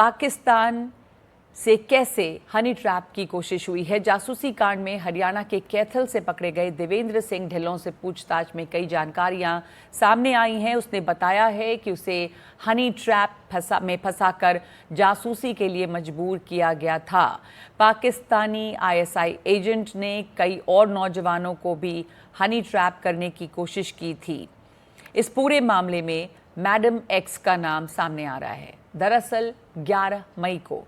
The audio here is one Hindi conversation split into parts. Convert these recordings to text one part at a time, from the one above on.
पाकिस्तान से कैसे हनी ट्रैप की कोशिश हुई है। जासूसी कांड में हरियाणा के कैथल से पकड़े गए देवेंद्र सिंह ढिल्लों से पूछताछ में कई जानकारियां सामने आई हैं। उसने बताया है कि उसे हनी ट्रैप में फंसाकर जासूसी के लिए मजबूर किया गया था। पाकिस्तानी आईएसआई एजेंट ने कई और नौजवानों को भी हनी ट्रैप करने की कोशिश की थी। इस पूरे मामले में मैडम एक्स का नाम सामने आ रहा है। दरअसल 11 मई को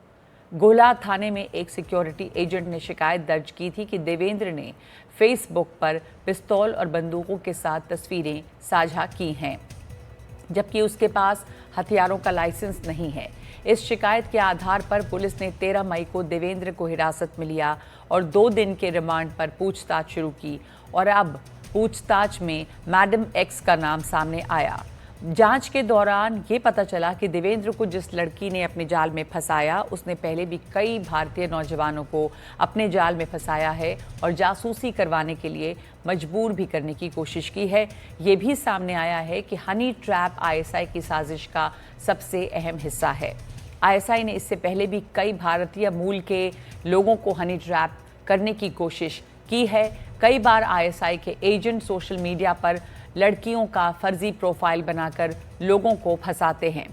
गोला थाने में एक सिक्योरिटी एजेंट ने शिकायत दर्ज की थी कि देवेंद्र ने फेसबुक पर पिस्तौल और बंदूकों के साथ तस्वीरें साझा की हैं, जबकि उसके पास हथियारों का लाइसेंस नहीं है। इस शिकायत के आधार पर पुलिस ने 13 मई को देवेंद्र को हिरासत में लिया और 2 दिन के रिमांड पर पूछताछ शुरू की। और अब पूछताछ में मैडम एक्स का नाम सामने आया। जांच के दौरान ये पता चला कि देवेंद्र को जिस लड़की ने अपने जाल में फंसाया, उसने पहले भी कई भारतीय नौजवानों को अपने जाल में फंसाया है और जासूसी करवाने के लिए मजबूर भी करने की कोशिश की है। ये भी सामने आया है कि हनी ट्रैप आईएसआई की साजिश का सबसे अहम हिस्सा है। आईएसआई ने इससे पहले भी कई भारतीय मूल के लोगों को हनी ट्रैप करने की कोशिश की है। कई बार आईएसआई के एजेंट सोशल मीडिया पर लड़कियों का फर्जी प्रोफाइल बनाकर लोगों को फंसाते हैं।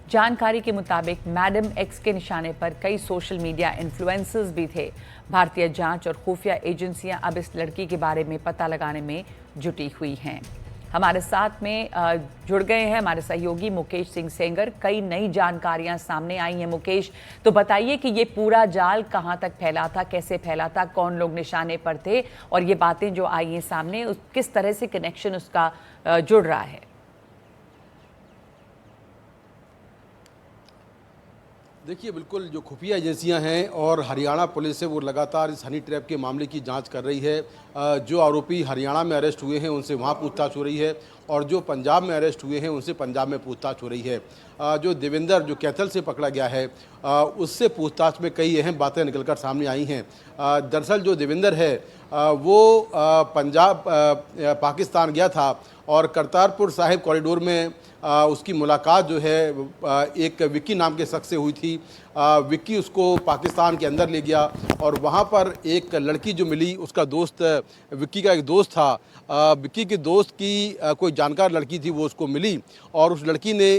जानकारी के मुताबिक मैडम एक्स के निशाने पर कई सोशल मीडिया इन्फ्लुएंसर्स भी थे। भारतीय जांच और खुफिया एजेंसियां अब इस लड़की के बारे में पता लगाने में जुटी हुई हैं। हमारे साथ में जुड़ गए हैं हमारे सहयोगी मुकेश सिंह सेंगर। कई नई जानकारियां सामने आई हैं। मुकेश, तो बताइए कि ये पूरा जाल कहां तक फैला था, कैसे फैला था, कौन लोग निशाने पर थे और ये बातें जो आई हैं सामने, किस तरह से कनेक्शन उसका जुड़ रहा है। देखिए, बिल्कुल जो खुफिया एजेंसियां हैं और हरियाणा पुलिस है वो लगातार इस हनी ट्रैप के मामले की जांच कर रही है। जो आरोपी हरियाणा में अरेस्ट हुए हैं उनसे वहां पूछताछ हो रही है और जो पंजाब में अरेस्ट हुए हैं उनसे पंजाब में पूछताछ हो रही है। जो देवेंद्र जो कैथल से पकड़ा गया है उससे पूछताछ में कई अहम बातें निकलकर सामने आई हैं। दरअसल जो देवेंद्र है वो पंजाब पाकिस्तान गया था और करतारपुर साहिब कॉरिडोर में उसकी मुलाकात जो है एक विक्की नाम के शख्स से हुई थी। विक्की उसको पाकिस्तान के अंदर ले गया और वहाँ पर एक लड़की जो मिली, उसका दोस्त, विक्की का एक दोस्त था, विक्की के दोस्त की कोई जानकार लड़की थी, वो उसको मिली और उस लड़की ने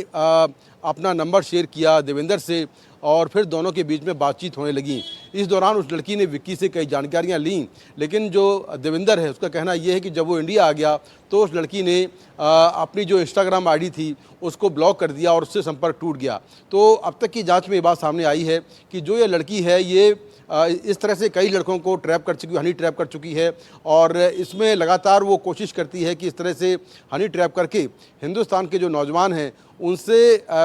अपना नंबर शेयर किया देवेंद्र से और फिर दोनों के बीच में बातचीत होने लगी। इस दौरान उस लड़की ने विक्की से कई जानकारियां लीं, लेकिन जो देवेंद्र है उसका कहना यह है कि जब वो इंडिया आ गया तो उस लड़की ने अपनी जो इंस्टाग्राम आईडी थी उसको ब्लॉक कर दिया और उससे संपर्क टूट गया। तो अब तक की जांच में ये बात सामने आई है कि जो ये लड़की है ये इस तरह से कई लड़कों को ट्रैप कर चुकी, हनी ट्रैप कर चुकी है और इसमें लगातार वो कोशिश करती है कि इस तरह से हनी ट्रैप करके हिंदुस्तान के जो नौजवान हैं उनसे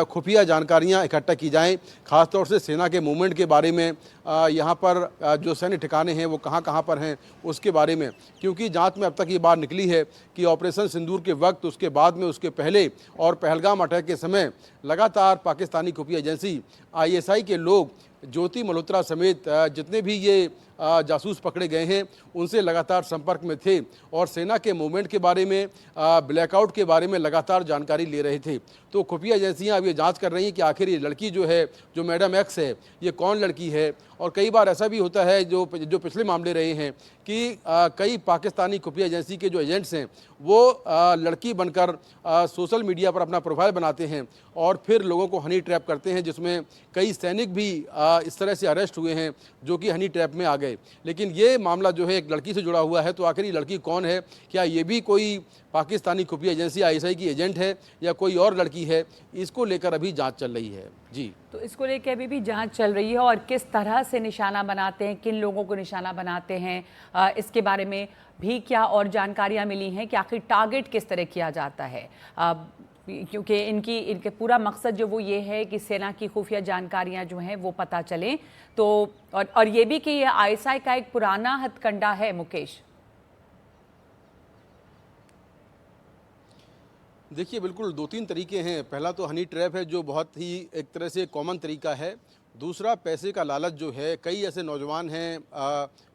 खुफिया जानकारियां इकट्ठा की जाएं, ख़ासतौर से सेना के मूवमेंट के बारे में, यहाँ पर जो सैन्य ठिकाने हैं वो कहाँ कहाँ पर हैं उसके बारे में। क्योंकि जांच में अब तक ये बात निकली है कि ऑपरेशन सिंदूर के वक्त, उसके बाद में, उसके पहले और पहलगाम अटैक के समय लगातार पाकिस्तानी खुफिया एजेंसी आईएसआई के लोग, ज्योति मल्होत्रा समेत जितने भी ये जासूस पकड़े गए हैं उनसे लगातार संपर्क में थे और सेना के मूवमेंट के बारे में, ब्लैकआउट के बारे में लगातार जानकारी ले रहे थे। तो खुफिया एजेंसियां अब ये जांच कर रही हैं कि आखिर ये लड़की जो है, जो मैडम एक्स है, ये कौन लड़की है। और कई बार ऐसा भी होता है जो पिछले मामले रहे हैं कि कई पाकिस्तानी खुफिया एजेंसी के जो एजेंट्स हैं वो लड़की बनकर सोशल मीडिया पर अपना प्रोफाइल बनाते हैं और फिर लोगों को हनी ट्रैप करते हैं, जिसमें कई सैनिक भी इस तरह से अरेस्ट हुए हैं जो कि हनी ट्रैप में आ गए। लेकिन ये मामला जो है एक लड़की से जुड़ा हुआ है, तो आखिर ये लड़की कौन है? क्या ये भी कोई पाकिस्तानी खुफिया एजेंसी आईएसआई की एजेंट है या कोई और लड़की है? इसको लेकर अभी जांच चल रही है। जी, तो इसको लेकर अभी भी जांच चल रही है और किस तरह से निशाना बनाते हैं, किन लोगों को निशाना बनाते हैं, इसके बारे में भी क्या और जानकारियां मिली हैं कि आखिर टारगेट किस तरह किया जाता है। क्योंकि इनके पूरा मकसद जो वो ये है कि सेना की खुफिया जानकारियां जो हैं वो पता चलें। तो और ये भी कि ये आईएसआई का एक पुराना हथकंडा है। मुकेश, देखिए, बिल्कुल 2-3 तरीके हैं। पहला तो हनी ट्रैप है जो बहुत ही एक तरह से कॉमन तरीका है। दूसरा पैसे का लालच जो है, कई ऐसे नौजवान हैं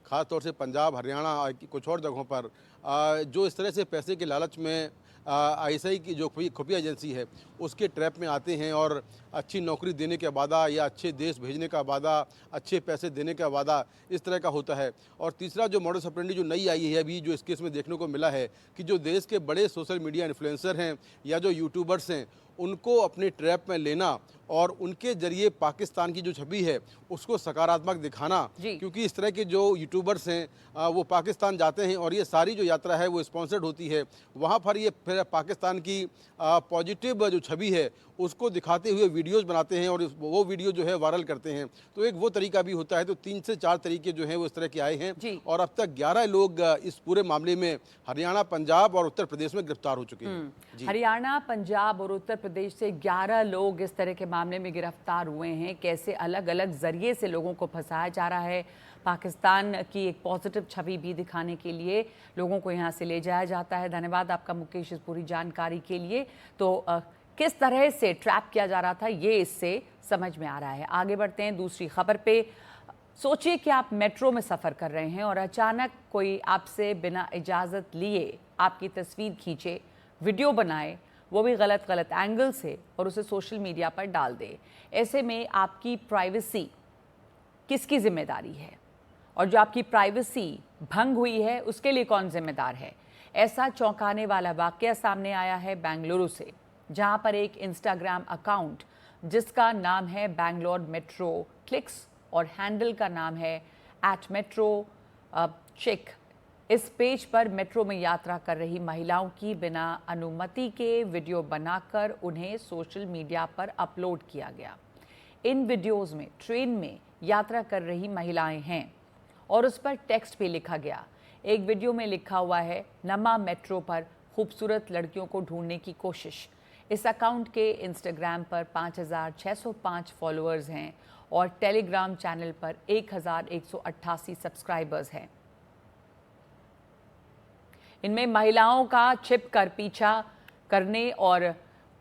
ख़ास तौर से पंजाब, हरियाणा, कुछ और जगहों पर जो इस तरह से पैसे के लालच में आईएसआई की जो खुफिया एजेंसी है उसके ट्रैप में आते हैं और अच्छी नौकरी देने का वादा या अच्छे देश भेजने का वादा, अच्छे पैसे देने का वादा, इस तरह का होता है। और तीसरा जो मॉडस ऑपरेंडी जो नई आई है अभी, जो इस केस में देखने को मिला है कि जो देश के बड़े सोशल मीडिया इन्फ्लुएंसर हैं या जो यूट्यूबर्स हैं, उनको अपने ट्रैप में लेना और उनके जरिए पाकिस्तान की जो छवि है उसको सकारात्मक दिखाना। क्योंकि इस तरह के जो यूट्यूबर्स हैं वो पाकिस्तान जाते हैं और ये सारी जो यात्रा है वो स्पॉन्सर्ड होती है। वहाँ पर ये फिर पाकिस्तान की पॉजिटिव जो छवि है उसको दिखाते हुए वीडियोज़ बनाते हैं और वो वीडियो जो है वायरल करते हैं। तो एक वो तरीका भी होता है। तो 3 से 4 तरीके जो हैं वो इस तरह के आए हैं और अब तक 11 लोग इस पूरे मामले में हरियाणा, पंजाब और उत्तर प्रदेश में गिरफ्तार हो चुके हैं। हरियाणा, पंजाब और उत्तर प्रदेश से 11 लोग इस तरह के मामले में गिरफ्तार हुए हैं। कैसे अलग अलग जरिए से लोगों को फंसाया जा रहा है, पाकिस्तान की एक पॉजिटिव छवि भी दिखाने के लिए लोगों को यहाँ से ले जाया जाता है। धन्यवाद आपका मुकेश इस पूरी जानकारी के लिए। तो किस तरह से ट्रैप किया जा रहा था ये इससे समझ में आ रहा है। आगे बढ़ते हैं दूसरी खबर पे। सोचिए कि आप मेट्रो में सफ़र कर रहे हैं और अचानक कोई आपसे बिना इजाज़त लिए आपकी तस्वीर खींचे, वीडियो बनाए, वो भी गलत एंगल से, और उसे सोशल मीडिया पर डाल दे। ऐसे में आपकी प्राइवेसी किसकी जिम्मेदारी है और जो आपकी प्राइवेसी भंग हुई है उसके लिए कौन जिम्मेदार है? ऐसा चौंकाने वाला वाकया सामने आया है बेंगलुरु से, जहां पर एक इंस्टाग्राम अकाउंट जिसका नाम है बैंगलोर मेट्रो क्लिक्स और हैंडल का नाम है @metro_chick, इस पेज पर मेट्रो में यात्रा कर रही महिलाओं की बिना अनुमति के वीडियो बनाकर उन्हें सोशल मीडिया पर अपलोड किया गया। इन वीडियोस में ट्रेन में यात्रा कर रही महिलाएं हैं और उस पर टेक्स्ट भी लिखा गया। एक वीडियो में लिखा हुआ है, नमा मेट्रो पर खूबसूरत लड़कियों को ढूंढने की कोशिश। इस अकाउंट के इंस्टाग्राम पर 5605 फॉलोअर्स हैं और टेलीग्राम चैनल पर 1188 सब्सक्राइबर्स हैं। इनमें महिलाओं का छिप कर पीछा करने और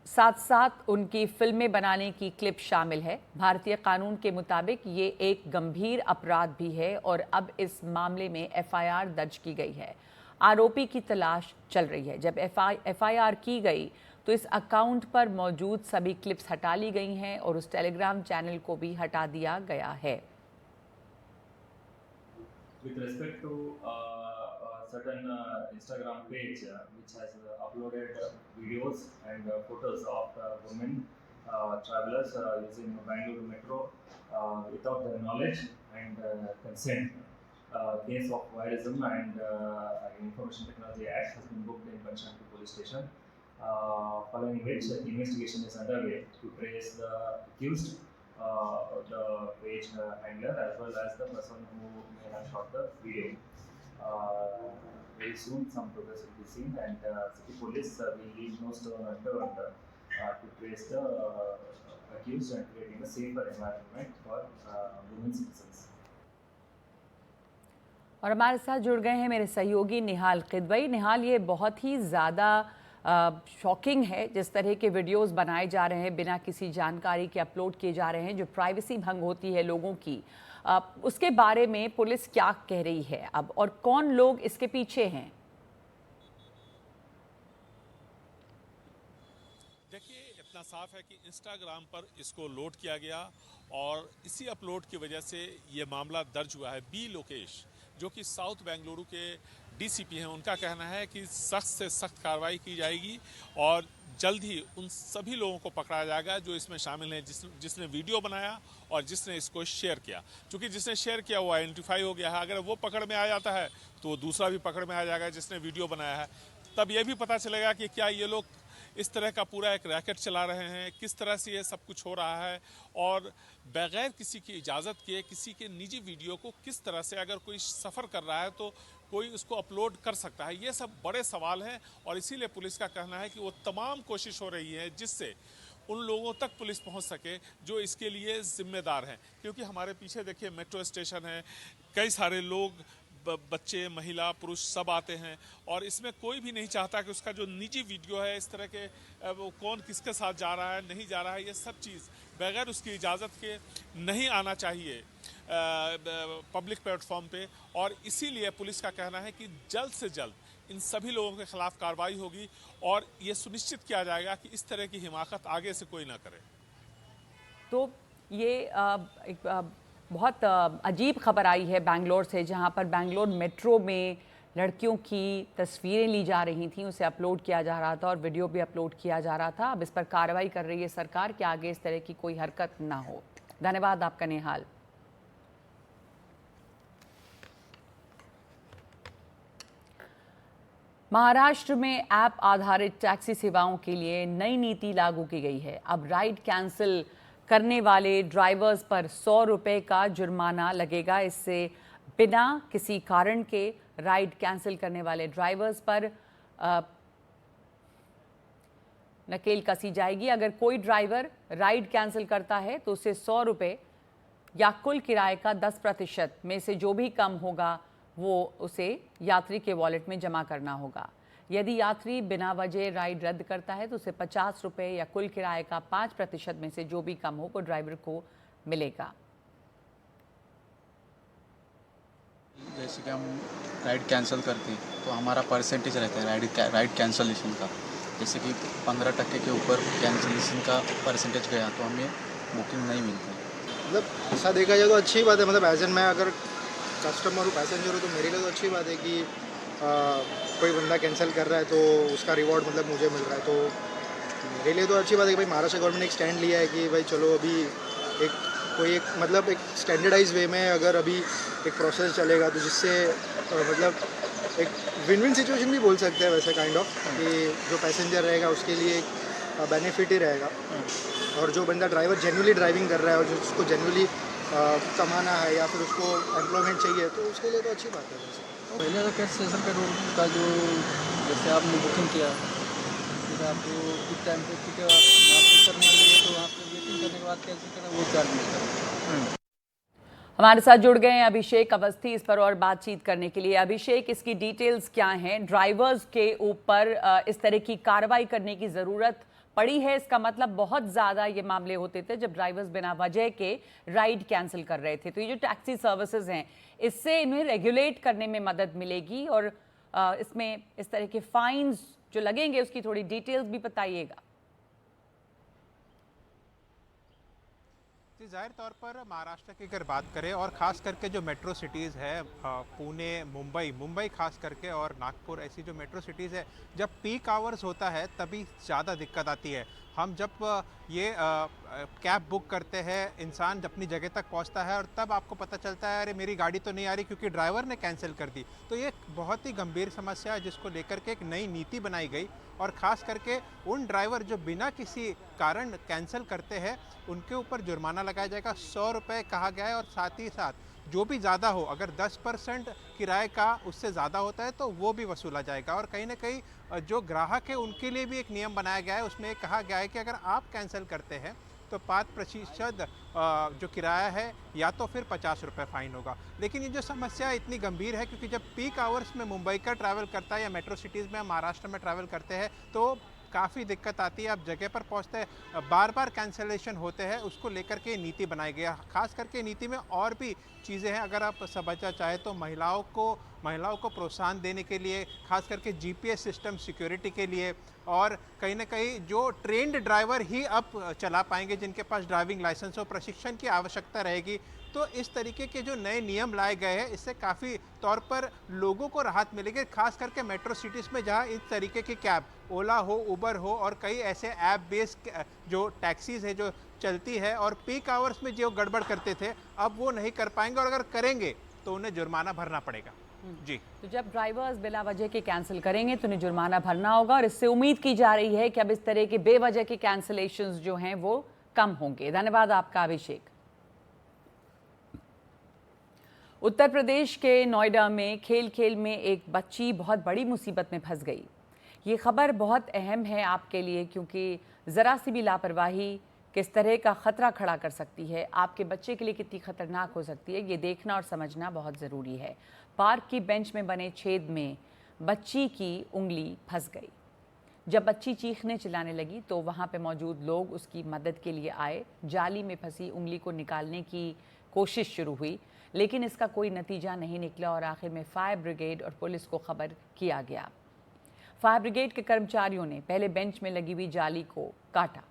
साथ साथ उनकी फिल्में बनाने की क्लिप शामिल है। भारतीय कानून के मुताबिक ये एक गंभीर अपराध भी है और अब इस मामले में एफआईआर दर्ज की गई है। आरोपी की तलाश चल रही है। जब एफआईआर की गई तो इस अकाउंट पर मौजूद सभी क्लिप्स हटा ली गई हैं और उस टेलीग्राम चैनल को भी हटा दिया गया है। With respect to certain Instagram page which has uploaded videos and photos of women travelers using Bangalore Metro without their knowledge and consent. Case of Voyeurism and Information Technology Act has been booked in Panchanaburi Police Station. Following which investigation is underway to trace the accused, the page handler as well as the person who may have shot the video. Very soon some progress will be seen and City Police will leave no stone unturned to trace the accused and creating a safer environment for women citizens. और हमारे साथ जुड़ गए हैं मेरे सहयोगी निहाल किदवई। निहाल, ये बहुत ही ज़्यादा शॉकिंग है जिस तरह के वीडियोस बनाए जा रहे हैं, बिना किसी जानकारी के अपलोड किए जा रहे हैं, जो प्राइवेसी भंग होती है लोगों की। उसके बारे में पुलिस क्या कह रही है अब, और कौन लोग इसके पीछे हैं? देखिए, इतना साफ है कि इंस्टाग्राम पर इसको लोड किया गया और इसी अपलोड की वजह से ये मामला दर्ज हुआ है। बी लोकेश, जो कि साउथ बेंगलुरु के डीसीपी हैं, उनका कहना है कि सख्त से सख्त कार्रवाई की जाएगी और जल्द ही उन सभी लोगों को पकड़ा जाएगा जो इसमें शामिल हैं, जिसने वीडियो बनाया और जिसने इसको शेयर किया। क्योंकि जिसने शेयर किया वो आइडेंटिफाई हो गया है, अगर वो पकड़ में आ जाता है तो दूसरा भी पकड़ में आ जाएगा जिसने वीडियो बनाया है। तब ये भी पता चलेगा कि क्या ये लोग इस तरह का पूरा एक रैकेट चला रहे हैं, किस तरह से ये सब कुछ हो रहा है और बगैर किसी की इजाज़त के किसी के निजी वीडियो को किस तरह से, अगर कोई सफ़र कर रहा है तो कोई उसको अपलोड कर सकता है। ये सब बड़े सवाल हैं और इसीलिए पुलिस का कहना है कि वो तमाम कोशिश हो रही है जिससे उन लोगों तक पुलिस पहुंच सके जो इसके लिए ज़िम्मेदार हैं। क्योंकि हमारे पीछे देखिए मेट्रो स्टेशन है, कई सारे लोग, बच्चे, महिला, पुरुष सब आते हैं और इसमें कोई भी नहीं चाहता कि उसका जो निजी वीडियो है, इस तरह के वो कौन किसके साथ जा रहा है, नहीं जा रहा है, ये सब चीज़ बगैर उसकी इजाज़त के नहीं आना चाहिए पब्लिक प्लेटफॉर्म पे। और इसीलिए पुलिस का कहना है कि जल्द से जल्द इन सभी लोगों के खिलाफ कार्रवाई होगी और ये सुनिश्चित किया जाएगा कि इस तरह की हिमाकत आगे से कोई ना करे। तो ये एक बहुत अजीब खबर आई है बैंगलोर से, जहां पर बैंगलोर मेट्रो में लड़कियों की तस्वीरें ली जा रही थीं, उसे अपलोड किया जा रहा था और वीडियो भी अपलोड किया जा रहा था। अब इस पर कार्रवाई कर रही है सरकार कि आगे इस तरह की कोई हरकत ना हो। धन्यवाद आपका नेहाल। महाराष्ट्र में ऐप आधारित टैक्सी सेवाओं के लिए नई नीति लागू की गई है। अब राइड कैंसिल करने वाले ड्राइवर्स पर 100 रुपये का जुर्माना लगेगा। इससे बिना किसी कारण के राइड कैंसिल करने वाले ड्राइवर्स पर नकेल कसी जाएगी। अगर कोई ड्राइवर राइड कैंसिल करता है तो उसे 100 रुपये या कुल किराए का 10% में से जो भी कम होगा वो उसे यात्री के वॉलेट में जमा करना होगा। यदि यात्री बिना वजह राइड रद्द करता है तो उसे 50 रुपये या कुल किराए का 5% में से जो भी कम हो वो ड्राइवर को मिलेगा। जैसे कि हम राइड कैंसिल करते हैं तो हमारा परसेंटेज रहता है राइड कैंसलेशन का। जैसे कि 15% के ऊपर कैंसलेशन का परसेंटेज गया तो हमें बुकिंग नहीं मिलती। मतलब ऐसा देखा जाए तो अच्छी बात है। मतलब एज एन मैं अगर कस्टमर हूँ, पैसेंजर हूँ, तो मेरे लिए तो अच्छी बात है कि कोई बंदा कैंसिल कर रहा है तो उसका रिवॉर्ड मतलब मुझे मिल रहा है। तो मेरे लिए तो अच्छी बात है कि भाई महाराष्ट्र गवर्नमेंट ने एक स्टैंड लिया है कि भाई चलो अभी एक मतलब एक स्टैंडर्डाइज वे में अगर अभी एक प्रोसेस चलेगा तो जिससे मतलब एक विन विन सिचुएशन भी बोल सकते हैं वैसे काइंड ऑफ, कि जो पैसेंजर रहेगा उसके लिए एक बेनिफिट ही रहेगा। और जो बंदा ड्राइवर जेन्युइनली ड्राइविंग कर रहा है और जो उसको जेन्युइनली कमाना है या फिर उसको एम्प्लॉयमेंट चाहिए तो उसके लिए तो अच्छी बात है। वैसे पहले तो कैंसलेशन का रूल का जो जैसे आपने बुकिंग किया फिर आपको किस टाइम पे टिकट वापस करने के लिए तो आपको वेटिंग करने के बाद कैंसिल करना वो चार्ज मिलता है। हमारे साथ जुड़ गए हैं अभिषेक अवस्थी इस पर और बातचीत करने के लिए। अभिषेक, इसकी डिटेल्स क्या हैं? ड्राइवर्स के ऊपर इस तरह की कार्रवाई करने की ज़रूरत पड़ी है? इसका मतलब बहुत ज़्यादा ये मामले होते थे जब ड्राइवर्स बिना वजह के राइड कैंसिल कर रहे थे। तो ये जो टैक्सी सर्विसेज हैं इससे इन्हें रेगुलेट करने में मदद मिलेगी और इसमें इस तरह के फाइन्स जो लगेंगे उसकी थोड़ी डिटेल्स भी बताइएगा। जाहिर तौर पर महाराष्ट्र की अगर बात करें और ख़ास करके जो मेट्रो सिटीज़ है पुणे, मुंबई खास करके और नागपुर, ऐसी जो मेट्रो सिटीज़ है, जब पीक आवर्स होता है तभी ज़्यादा दिक्कत आती है। हम जब ये कैब बुक करते हैं, इंसान अपनी जगह तक पहुंचता है और तब आपको पता चलता है अरे मेरी गाड़ी तो नहीं आ रही क्योंकि ड्राइवर ने कैंसिल कर दी। तो ये बहुत ही गंभीर समस्या है जिसको लेकर के एक नई नीति बनाई गई और ख़ास करके उन ड्राइवर जो बिना किसी कारण कैंसिल करते हैं उनके ऊपर जुर्माना लगाया जाएगा। 100 रुपये कहा गया है और साथ ही साथ जो भी ज़्यादा हो, अगर 10% किराए का उससे ज़्यादा होता है तो वो भी वसूला जाएगा। और कहीं ना कहीं जो ग्राहक है उनके लिए भी एक नियम बनाया गया है, उसमें कहा गया है कि अगर आप कैंसिल करते हैं तो 5% जो किराया है या तो फिर 50 रुपये फ़ाइन होगा। लेकिन ये जो समस्या इतनी गंभीर है क्योंकि जब पीक आवर्स में मुंबई का ट्रैवल करता है या मेट्रो सिटीज़ में महाराष्ट्र में ट्रैवल करते हैं तो काफ़ी दिक्कत आती है। आप जगह पर पहुंचते हैं, बार बार कैंसिलेशन होते हैं, उसको लेकर के नीति बनाई गई है। खास करके नीति में और भी चीज़ें हैं, अगर आप समझना चाहें तो महिलाओं को प्रोत्साहन देने के लिए, खास करके जीपीएस सिस्टम सिक्योरिटी के लिए, और कहीं ना कहीं जो ट्रेंड ड्राइवर ही अब चला पाएंगे जिनके पास ड्राइविंग लाइसेंस और प्रशिक्षण की आवश्यकता रहेगी। तो इस तरीके के जो नए नियम लाए गए हैं इससे काफ़ी तौर पर लोगों को राहत मिलेगी, खास करके मेट्रो सिटीज़ में जहां इस तरीके की कैब, ओला हो, उबर हो और कई ऐसे ऐप बेस्ड जो टैक्सीज़ है जो चलती है और पीक आवर्स में जो गड़बड़ करते थे अब वो नहीं कर पाएंगे और अगर करेंगे तो उन्हें जुर्माना भरना पड़ेगा। जी, तो जब ड्राइवर्स बिना वजह के कैंसिल करेंगे तो उन्हें जुर्माना भरना होगा और इससे उम्मीद की जा रही है कि अब इस तरह के बेवजह के कैंसिलेशंस जो हैं वो कम होंगे। धन्यवाद आपका अभिषेक। उत्तर प्रदेश के नोएडा में खेल में एक बच्ची बहुत बड़ी मुसीबत में फंस गई। ये खबर बहुत अहम है आपके लिए क्योंकि ज़रा सी भी लापरवाही किस तरह का ख़तरा खड़ा कर सकती है, आपके बच्चे के लिए कितनी ख़तरनाक हो सकती है, ये देखना और समझना बहुत ज़रूरी है। पार्क की बेंच में बने छेद में बच्ची की उंगली फंस गई। जब बच्ची चीखने चिल्लाने लगी तो वहां पे मौजूद लोग उसकी मदद के लिए आए। जाली में फंसी उंगली को निकालने की कोशिश शुरू हुई, लेकिन इसका कोई नतीजा नहीं निकला और आखिर में फायर ब्रिगेड और पुलिस को खबर किया गया। फायर ब्रिगेड के कर्मचारियों ने पहले बेंच में लगी हुई जाली को काटा,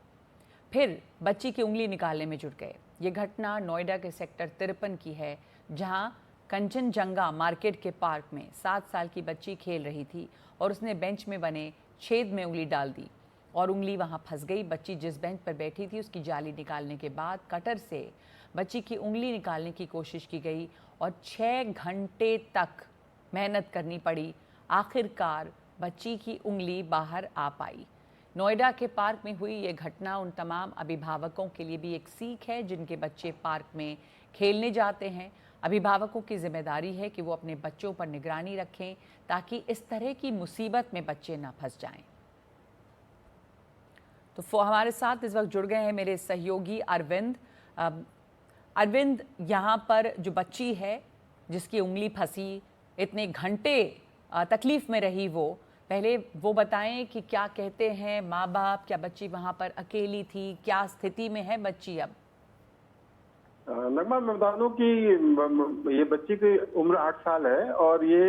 फिर बच्ची की उंगली निकालने में जुट गए। ये घटना नोएडा के सेक्टर 53 की है, जहां कंचनजंगा मार्केट के पार्क में 7 साल की बच्ची खेल रही थी और उसने बेंच में बने छेद में उंगली डाल दी और उंगली वहां फंस गई। बच्ची जिस बेंच पर बैठी थी उसकी जाली निकालने के बाद कटर से बच्ची की उंगली निकालने की कोशिश की गई और 6 घंटे तक मेहनत करनी पड़ी। आखिरकार बच्ची की उंगली बाहर आ पाई। नोएडा के पार्क में हुई ये घटना उन तमाम अभिभावकों के लिए भी एक सीख है जिनके बच्चे पार्क में खेलने जाते हैं। अभिभावकों की जिम्मेदारी है कि वो अपने बच्चों पर निगरानी रखें ताकि इस तरह की मुसीबत में बच्चे ना फंस जाएं। तो हमारे साथ इस वक्त जुड़ गए हैं मेरे सहयोगी अरविंद। अरविंद, यहाँ पर जो बच्ची है जिसकी उंगली फंसी, इतने घंटे तकलीफ में रही, वो पहले वो बताएं कि क्या कहते हैं माँ बाप, क्या बच्ची वहाँ पर अकेली थी, क्या स्थिति में है बच्ची अब? नगमा, मैं बता दूं कि ये बच्ची की उम्र 8 साल है और ये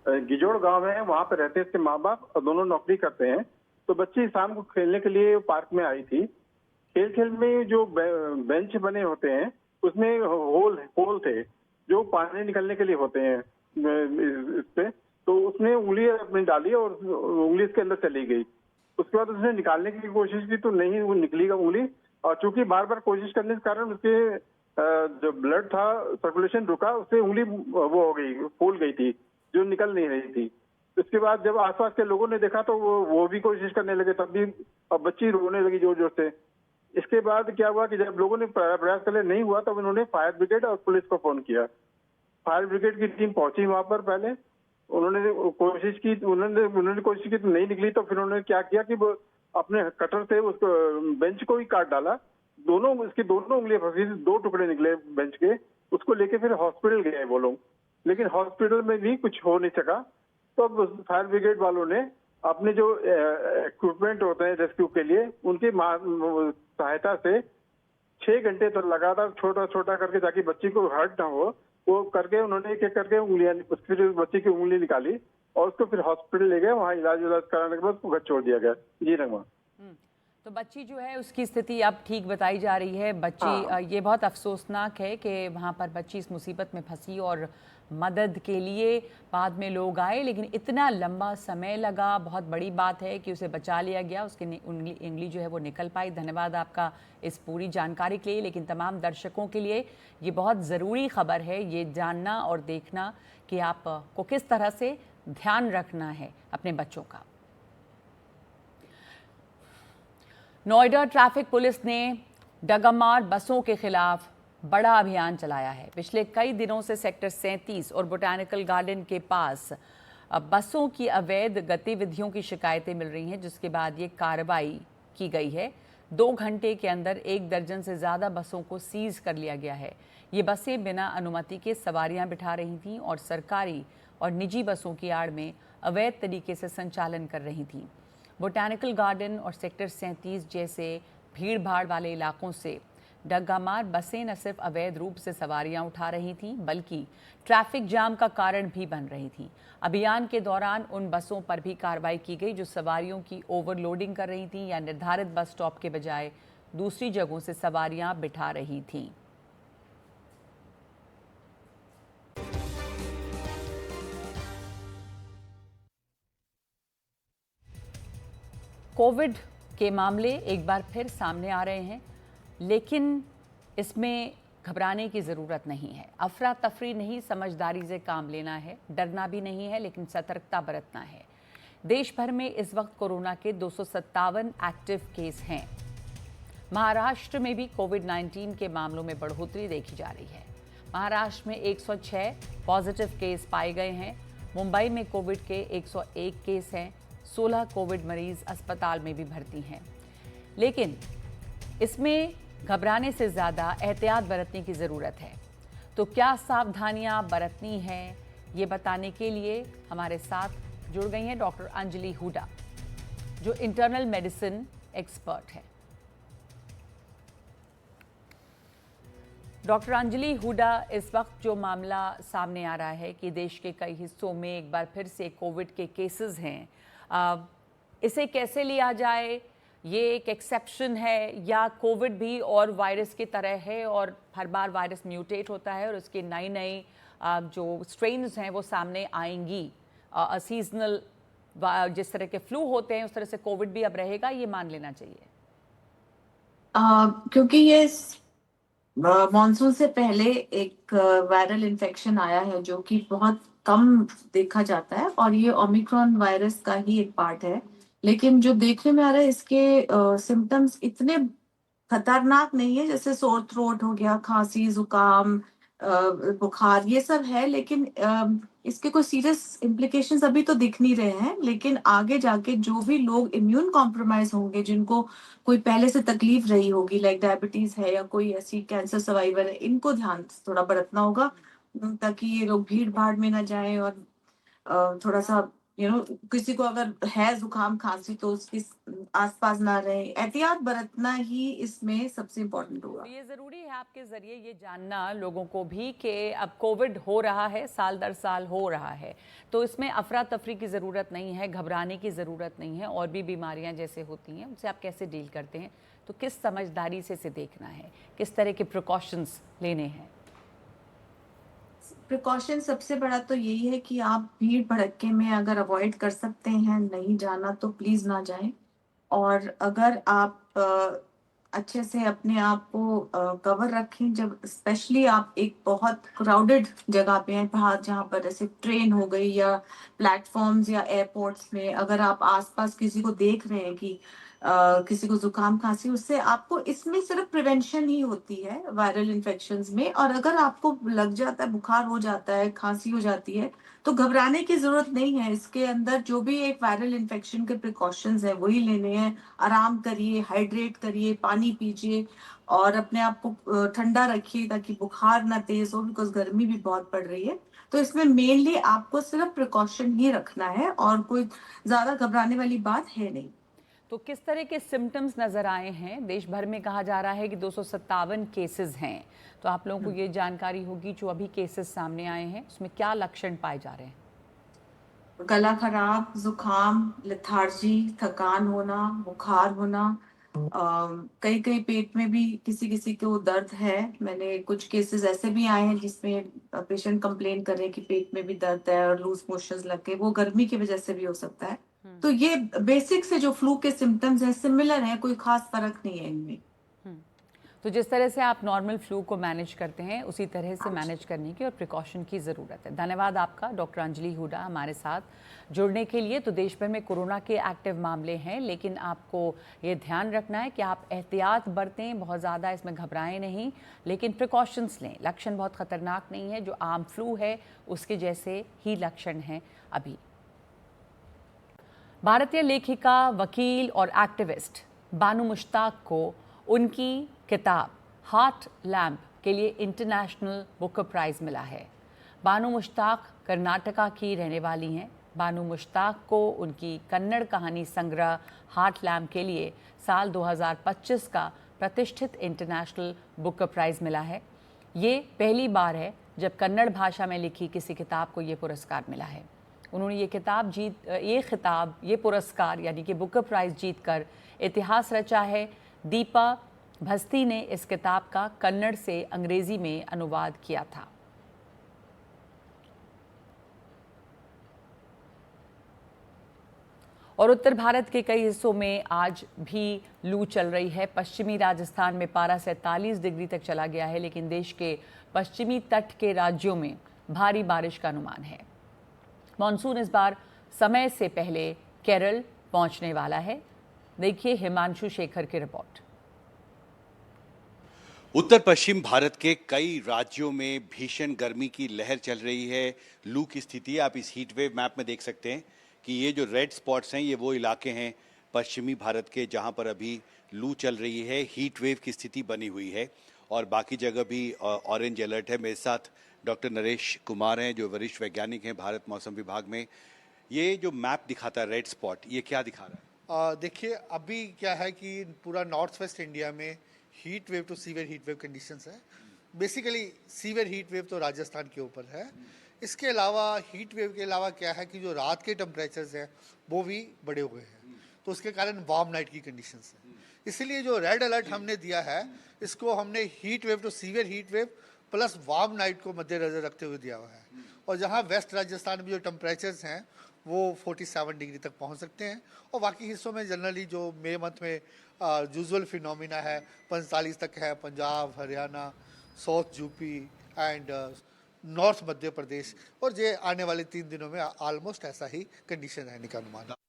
गिजोड़ गांव है, वहाँ पे रहते हैं इसके माँ बाप और दोनों नौकरी करते हैं। तो बच्ची शाम को खेलने के लिए पार्क में आई थी। खेल खेल में जो बेंच बने होते हैं उसमें होल थे जो पानी निकलने के लिए होते हैं इस पे। तो उसने उंगली अपनी डाली और उंगली इसके अंदर चली गई। उसके बाद उसने निकालने की कोशिश की तो नहीं वो निकली उंगली, और चूंकि बार बार कोशिश करने के कारण उसके जो ब्लड था सर्कुलेशन रुका, उससे उंगली वो हो गई, फूल गई थी, जो निकल नहीं रही थी। उसके बाद जब आसपास के लोगों ने देखा तो वो भी कोशिश करने लगे, तब भी बच्ची रोने लगी जोर जोर से। इसके बाद क्या हुआ कि जब लोगों ने प्रयास कर लिया, नहीं हुआ, तब उन्होंने फायर ब्रिगेड और पुलिस को फोन किया। फायर ब्रिगेड की टीम पहुंची वहां पर। पहले उन्होंने कोशिश की तो नहीं निकली, तो फिर उन्होंने क्या किया कि वो अपने कटर से उसको बेंच को ही काट डाला। इसकी दोनों उंगलियां फंसी थी, 2 टुकड़े निकले बेंच के। उसको लेके फिर हॉस्पिटल गए वो लोग, लेकिन हॉस्पिटल में भी कुछ हो नहीं सका। तो अब फायर ब्रिगेड वालों ने अपने जो इक्विपमेंट होते हैं रेस्क्यू के लिए, उनकी सहायता से 6 घंटे तक लगातार छोटा छोटा करके, ताकि बच्ची को हर्ट ना हो, वो करके उन्होंने एक एक करके उंगलियां, फिर बच्ची की उंगली निकाली और उसको फिर हॉस्पिटल ले गए। वहाँ इलाज कराने के बाद उसको घर छोड़ दिया गया। जी रंगवा। तो बच्ची जो है उसकी स्थिति अब ठीक बताई जा रही है। बच्ची ये बहुत अफसोसनाक है कि वहाँ पर बच्ची इस मुसीबत में फंसी और मदद के लिए बाद में लोग आए, लेकिन इतना लंबा समय लगा। बहुत बड़ी बात है कि उसे बचा लिया गया, उसकी उंगली जो है वो निकल पाई। धन्यवाद आपका इस पूरी जानकारी के लिए। लेकिन तमाम दर्शकों के लिए ये बहुत ज़रूरी खबर है, ये जानना और देखना कि आपको किस तरह से ध्यान रखना है अपने बच्चों का। नोएडा ट्रैफिक पुलिस ने डगमार बसों के खिलाफ बड़ा अभियान चलाया है। पिछले कई दिनों से सेक्टर 37 और बोटैनिकल गार्डन के पास बसों की अवैध गतिविधियों की शिकायतें मिल रही हैं, जिसके बाद ये कार्रवाई की गई है। 2 घंटे के अंदर 1 दर्जन से ज़्यादा बसों को सीज कर लिया गया है। ये बसें बिना अनुमति के सवारियां बिठा रही थीं और सरकारी और निजी बसों की आड़ में अवैध तरीके से संचालन कर रही थीं। बोटैनिकल गार्डन और सेक्टर 37 जैसे भीड़ भाड़ वाले इलाकों से डग्गामार बसें न सिर्फ अवैध रूप से सवारियां उठा रही थीं, बल्कि ट्रैफिक जाम का कारण भी बन रही थीं। अभियान के दौरान उन बसों पर भी कार्रवाई की गई जो सवारियों की ओवरलोडिंग कर रही थीं या निर्धारित बस स्टॉप के बजाय दूसरी जगहों से सवारियां बिठा रही थीं। कोविड के मामले एक बार फिर सामने आ रहे हैं, लेकिन इसमें घबराने की ज़रूरत नहीं है। अफरा तफरी नहीं, समझदारी से काम लेना है। डरना भी नहीं है, लेकिन सतर्कता बरतना है। देश भर में इस वक्त कोरोना के 257 एक्टिव केस हैं। महाराष्ट्र में भी कोविड-19 के मामलों में बढ़ोतरी देखी जा रही है। महाराष्ट्र में 106 पॉजिटिव केस पाए गए हैं। मुंबई में कोविड के 101 केस हैं। 16 कोविड मरीज अस्पताल में भी भर्ती हैं। लेकिन इसमें घबराने से ज़्यादा एहतियात बरतने की ज़रूरत है। तो क्या सावधानियां बरतनी हैं, ये बताने के लिए हमारे साथ जुड़ गई हैं डॉक्टर अंजलि हुडा। जो इंटरनल मेडिसिन एक्सपर्ट है। डॉक्टर अंजलि हुडा, इस वक्त जो मामला सामने आ रहा है कि देश के कई हिस्सों में एक बार फिर से कोविड के केसेस हैं, इसे कैसे लिया जाए? ये एक एक्सेप्शन है या कोविड भी और वायरस की तरह है और हर बार वायरस म्यूटेट होता है और उसके नई नई जो स्ट्रेन्स हैं वो सामने आएंगी? सीजनल जिस तरह के फ्लू होते हैं उस तरह से कोविड भी अब रहेगा, ये मान लेना चाहिए? क्योंकि ये मॉनसून से पहले एक वायरल इन्फेक्शन आया है जो कि बहुत कम देखा जाता है और ये ओमिक्रॉन वायरस का ही एक पार्ट है, लेकिन जो देखने में आ रहा है इसके सिम्टम्स इतने खतरनाक नहीं है। जैसे सोर थ्रोट हो गया, खांसी, जुकाम, बुखार, ये सब है, लेकिन इसके कोई सीरियस इम्प्लीकेशंस अभी तो दिख नहीं रहे हैं। लेकिन आगे जाके जो भी लोग इम्यून कॉम्प्रोमाइज होंगे, जिनको कोई पहले से तकलीफ रही होगी, लाइक डायबिटीज है या कोई ऐसी कैंसर सर्वाइवर है, इनको ध्यान थोड़ा बरतना होगा ताकि ये लोग भीड़ भाड़ में ना जाएं और थोड़ा सा किसी को अगर है जुकाम खांसी तो उसके आसपास ना रहे। एहतियात बरतना ही इसमें सबसे इम्पोर्टेंट होगा। तो ये ज़रूरी है आपके ज़रिए ये जानना लोगों को भी कि अब कोविड हो रहा है, साल दर साल हो रहा है, तो इसमें अफरा तफरी की ज़रूरत नहीं है, घबराने की ज़रूरत नहीं है। और भी बीमारियां जैसे होती हैं उनसे आप कैसे डील करते हैं, तो किस समझदारी से इसे देखना है, किस तरह के प्रिकॉशंस लेने हैं? प्रिकॉशन सबसे बड़ा तो यही है कि आप भीड़ भड़के में अगर अवॉइड कर सकते हैं नहीं जाना तो प्लीज ना जाएं। और अगर आप अच्छे से अपने आप को कवर रखें, जब स्पेशली आप एक बहुत क्राउडेड जगह पे हैं, बाहर जहाँ पर जैसे ट्रेन हो गई या प्लेटफॉर्म्स या एयरपोर्ट्स में, अगर आप आसपास किसी को देख रहे हैं कि किसी को जुकाम खांसी, उससे आपको इसमें सिर्फ प्रिवेंशन ही होती है वायरल इन्फेक्शंस में। और अगर आपको लग जाता है, बुखार हो जाता है, खांसी हो जाती है, तो घबराने की जरूरत नहीं है। इसके अंदर जो भी एक वायरल इन्फेक्शन के प्रिकॉशंस है वही लेने हैं। आराम करिए, हाइड्रेट करिए, पानी पीजिए और अपने आप को ठंडा रखिए ताकि बुखार ना तेज हो, बिकॉज गर्मी भी बहुत पड़ रही है। तो इसमें मेनली आपको सिर्फ प्रिकॉशन ही रखना है और कोई ज्यादा घबराने वाली बात है नहीं। तो किस तरह के सिम्टम्स नज़र आए हैं? देश भर में कहा जा रहा है कि 257 केसेस हैं, तो आप लोगों को ये जानकारी होगी जो अभी केसेस सामने आए हैं उसमें क्या लक्षण पाए जा रहे हैं? गला खराब, जुकाम, लेथार्जी, थकान होना, बुखार होना, कई पेट में भी किसी किसी को दर्द है। मैंने कुछ केसेस ऐसे भी आए हैं जिसमें पेशेंट कंप्लेन कर रहे हैं कि पेट में भी दर्द है और लूज मोशंस लग के, वो गर्मी की वजह से भी हो सकता है। तो ये बेसिक से जो फ्लू के सिम्टम्स हैं सिमिलर हैं, कोई खास फर्क नहीं है इनमें। तो जिस तरह से आप नॉर्मल फ्लू को मैनेज करते हैं उसी तरह से मैनेज करने की और प्रिकॉशन की ज़रूरत है। धन्यवाद आपका डॉक्टर अंजलि हुडा हमारे साथ जुड़ने के लिए। तो देश भर में कोरोना के एक्टिव मामले हैं, लेकिन आपको ये ध्यान रखना है कि आप एहतियात बरतें, बहुत ज़्यादा इसमें घबराएं नहीं, लेकिन प्रिकॉशंस लें। लक्षण बहुत ख़तरनाक नहीं है, जो आम फ्लू है उसके जैसे ही लक्षण हैं अभी। भारतीय लेखिका, वकील और एक्टिविस्ट बानू मुश्ताक को उनकी किताब हार्ट लैम्प के लिए इंटरनेशनल बुकर प्राइज़ मिला है। बानू मुश्ताक कर्नाटका की रहने वाली हैं। बानू मुश्ताक को उनकी कन्नड़ कहानी संग्रह हार्ट लैम्प के लिए साल 2025 का प्रतिष्ठित इंटरनेशनल बुकर प्राइज़ मिला है। ये पहली बार है जब कन्नड़ भाषा में लिखी किसी किताब को ये पुरस्कार मिला है। उन्होंने ये पुरस्कार यानी कि बुकर प्राइज़ जीतकर इतिहास रचा है। दीपा भस्ती ने इस किताब का कन्नड़ से अंग्रेजी में अनुवाद किया था। और उत्तर भारत के कई हिस्सों में आज भी लू चल रही है। पश्चिमी राजस्थान में पारा 47 डिग्री तक चला गया है, लेकिन देश के पश्चिमी तट के राज्यों में भारी बारिश का अनुमान है। मॉनसून इस बार समय से पहले केरल पहुंचने वाला है। देखिए हिमांशु शेखर की रिपोर्ट। उत्तर पश्चिम भारत के कई राज्यों में भीषण गर्मी की लहर चल रही है। लू की स्थिति आप इस हीट वेव मैप में देख सकते हैं कि ये जो रेड स्पॉट्स हैं ये वो इलाके हैं पश्चिमी भारत के जहां पर अभी लू चल रही है, हीट वेव की स्थिति बनी हुई है। और बाकी जगह भी ऑरेंज अलर्ट है। मेरे साथ डॉक्टर नरेश कुमार हैं जो वरिष्ठ वैज्ञानिक हैं भारत मौसम विभाग में। ये जो मैप दिखाता है रेड स्पॉट, ये क्या दिखा रहा है? देखिए अभी क्या है कि पूरा नॉर्थ वेस्ट इंडिया में heat wave to severe heat wave conditions है। बेसिकली सीवियर हीट वेव तो राजस्थान के ऊपर है। इसके अलावा हीट वेव के अलावा क्या है कि जो रात के टेम्परेचर्स हैं वो भी बढ़े हुए हैं, तो उसके कारण वार्म नाइट की कंडीशंस है। इसीलिए जो रेड अलर्ट हमने दिया है इसको हमने heat wave to severe heat wave plus warm night को मद्देनजर रखते हुए दिया हुआ है। और जहाँ वेस्ट राजस्थान में जो टेम्परेचर्स हैं वो 47 डिग्री तक पहुंच सकते हैं, और बाकी हिस्सों में जनरली जो मई मंथ में यूजुअल फिनोमिना है 45 तक है। Punjab, Haryana, south UP and north Madhya Pradesh, और ये आने वाले 3 दिनों में ऑलमोस्ट ऐसा ही कंडीशन रहने का अनुमान है।